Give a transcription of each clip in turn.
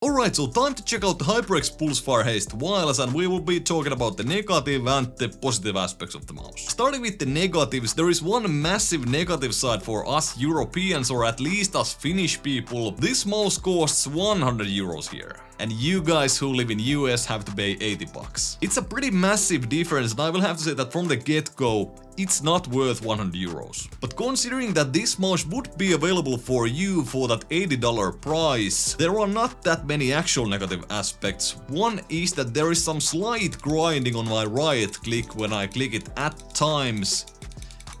Alright, so time to check out the HyperX Pulsefire Haste Wireless, and we will be talking about the negative and the positive aspects of the mouse. Starting with the negatives, there is one massive negative side for us Europeans, or at least us Finnish people. This mouse costs 100 euros here. And you guys who live in US have to pay 80 bucks. It's a pretty massive difference, and I will have to say that from the get-go, it's not worth 100 euros. But considering that this mouse would be available for you for that $80 price, there are not that many actual negative aspects. One is that there is some slight grinding on my right click when I click it at times,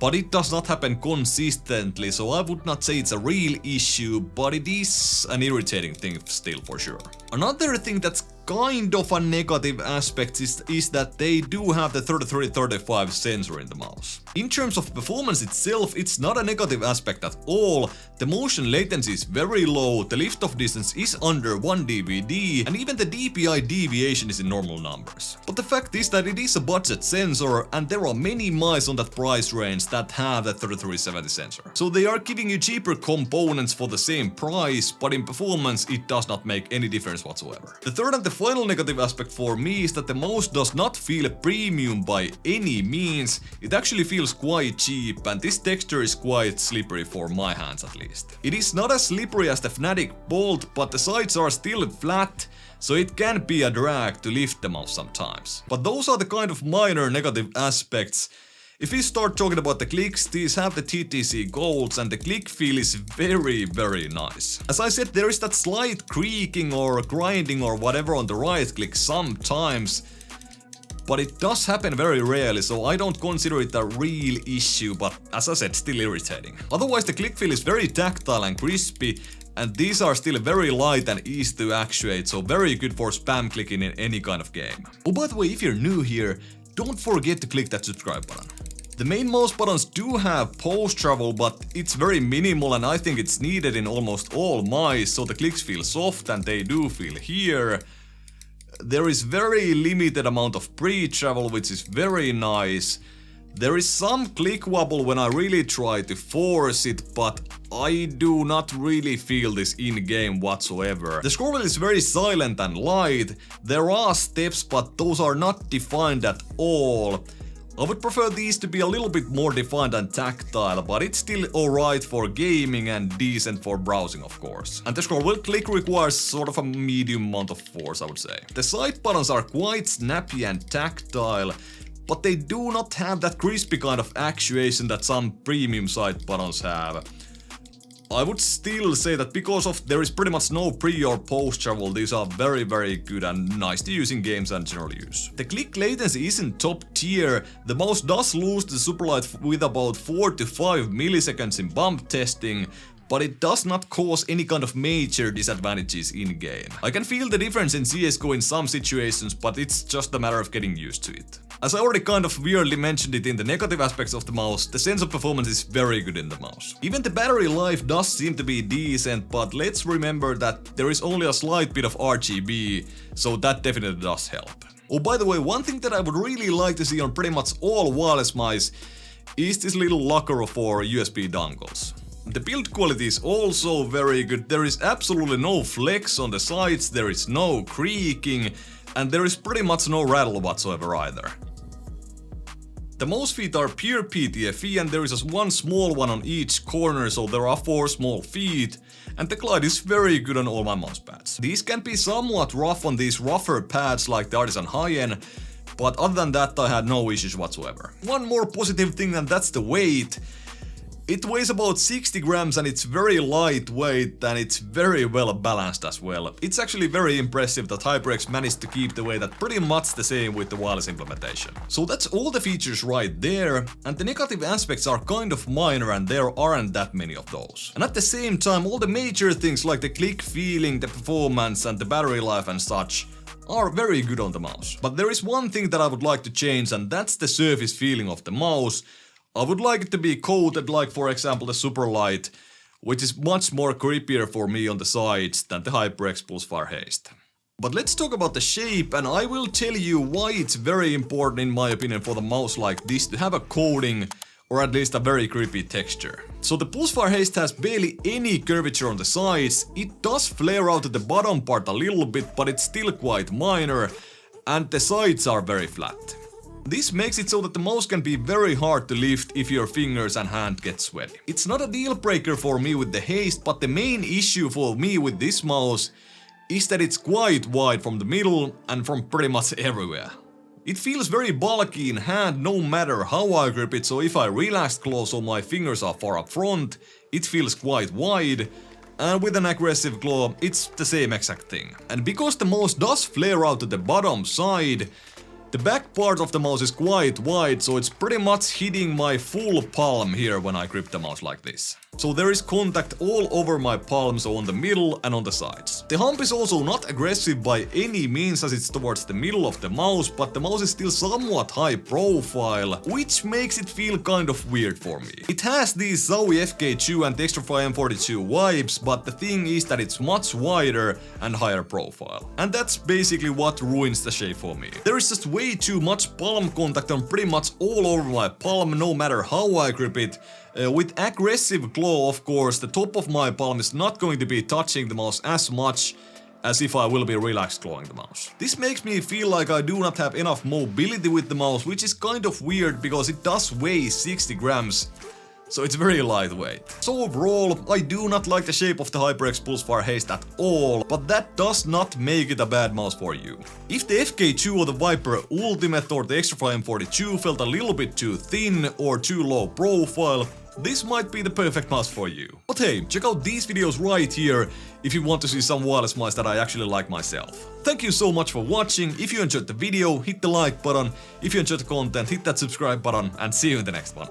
but it does not happen consistently, so I would not say it's a real issue, but it is an irritating thing still for sure. Another thing that's kind of a negative aspect is that they do have the 3335 sensor in the mouse. In terms of performance itself, it's not a negative aspect at all. The motion latency is very low, the lift-off distance is under 1 dBd, and even the DPI deviation is in normal numbers. But the fact is that it is a budget sensor, and there are many mice on that price range that have the 3370 sensor. So they are giving you cheaper components for the same price, but in performance it does not make any difference whatsoever. The third and the final negative aspect for me is that the mouse does not feel premium by any means. It actually feels quite cheap, and this texture is quite slippery for my hands at least. It is not as slippery as the Fnatic Bolt, but the sides are still flat, so it can be a drag to lift the mouse sometimes. But those are the kind of minor negative aspects. If we start talking about the clicks, these have the TTC golds, and the click feel is very nice. As I said, there is that slight creaking or grinding or whatever on the right click sometimes, but it does happen very rarely, so I don't consider it a real issue, but as I said, still irritating. Otherwise the click feel is very tactile and crispy, and these are still very light and easy to actuate, so very good for spam clicking in any kind of game. Oh, by the way, if you're new here, don't forget to click that subscribe button. The main mouse buttons do have pose travel, but it's very minimal, and I think it's needed in almost all mice, so the clicks feel soft and they do feel here. There is very limited amount of pre-travel, which is very nice. There is some click wobble when I really try to force it, but I do not really feel this in-game whatsoever. The scroll wheel is very silent and light. There are steps, but those are not defined at all. I would prefer these to be a little bit more defined and tactile, but it's still alright for gaming and decent for browsing, of course. And the scroll wheel click requires sort of a medium amount of force, I would say. The side buttons are quite snappy and tactile, but they do not have that crispy kind of actuation that some premium side buttons have. I would still say that because of there is pretty much no pre or post travel, these are very good and nice to use in games and general use. The click latency isn't top tier. The mouse does lose the superlight with about 4 to 5 milliseconds in bump testing, but it does not cause any kind of major disadvantages in-game. I can feel the difference in CSGO in some situations, but it's just a matter of getting used to it. As I already kind of weirdly mentioned it in the negative aspects of the mouse, the sense of performance is very good in the mouse. Even the battery life does seem to be decent, but let's remember that there is only a slight bit of RGB, so that definitely does help. Oh, by the way, one thing that I would really like to see on pretty much all wireless mice is this little locker for USB dongles. The build quality is also very good. There is absolutely no flex on the sides, there is no creaking, and there is pretty much no rattle whatsoever either. The mouse feet are pure PTFE, and there is just one small one on each corner, so there are 4 small feet, and the glide is very good on all my mouse pads. These can be somewhat rough on these rougher pads like the Addice Inc, but other than that I had no issues whatsoever. One more positive thing, and that's the weight. It weighs about 60 grams and it's very lightweight, and it's very well balanced as well. It's actually very impressive that HyperX managed to keep the weight at pretty much the same with the wireless implementation. So that's all the features right there, and the negative aspects are kind of minor and there aren't that many of those. And at the same time, all the major things like the click feeling, the performance and the battery life and such are very good on the mouse. But there is one thing that I would like to change, and that's the surface feeling of the mouse. I would like it to be coated like, for example, the Superlight, which is much more creepier for me on the sides than the HyperX Pulsefire Haste. But let's talk about the shape, and I will tell you why it's very important in my opinion for the mouse like this to have a coating or at least a very creepy texture. So the Pulsefire Haste has barely any curvature on the sides. It does flare out at the bottom part a little bit, but it's still quite minor, and the sides are very flat. This makes it so that the mouse can be very hard to lift if your fingers and hand get sweaty. It's not a deal breaker for me with the Haste, but the main issue for me with this mouse is that it's quite wide from the middle and from pretty much everywhere. It feels very bulky in hand no matter how I grip it, so if I relax close so my fingers are far up front, it feels quite wide, and with an aggressive claw, it's the same exact thing. And because the mouse does flare out to the bottom side, the back part of the mouse is quite wide, so it's pretty much hitting my full palm here when I grip the mouse like this. So there is contact all over my palm, so on the middle and on the sides. The hump is also not aggressive by any means as it's towards the middle of the mouse, but the mouse is still somewhat high profile, which makes it feel kind of weird for me. It has these Zowie FK2 and Textrify M42 vibes, but the thing is that it's much wider and higher profile. And that's basically what ruins the shape for me. There is just way too much palm contact on pretty much all over my palm no matter how I grip it. With aggressive claw, of course, the top of my palm is not going to be touching the mouse as much as if I will be relaxed clawing the mouse. This makes me feel like I do not have enough mobility with the mouse, which is kind of weird because it does weigh 60 grams. So it's very lightweight. So overall, I do not like the shape of the HyperX Pulsefire Haste at all, but that does not make it a bad mouse for you. If the FK2 or the Viper Ultimate or the Textrify M42 felt a little bit too thin or too low profile, this might be the perfect mouse for you. But hey, check out these videos right here if you want to see some wireless mice that I actually like myself. Thank you so much for watching. If you enjoyed the video, hit the like button. If you enjoyed the content, hit that subscribe button, and see you in the next one.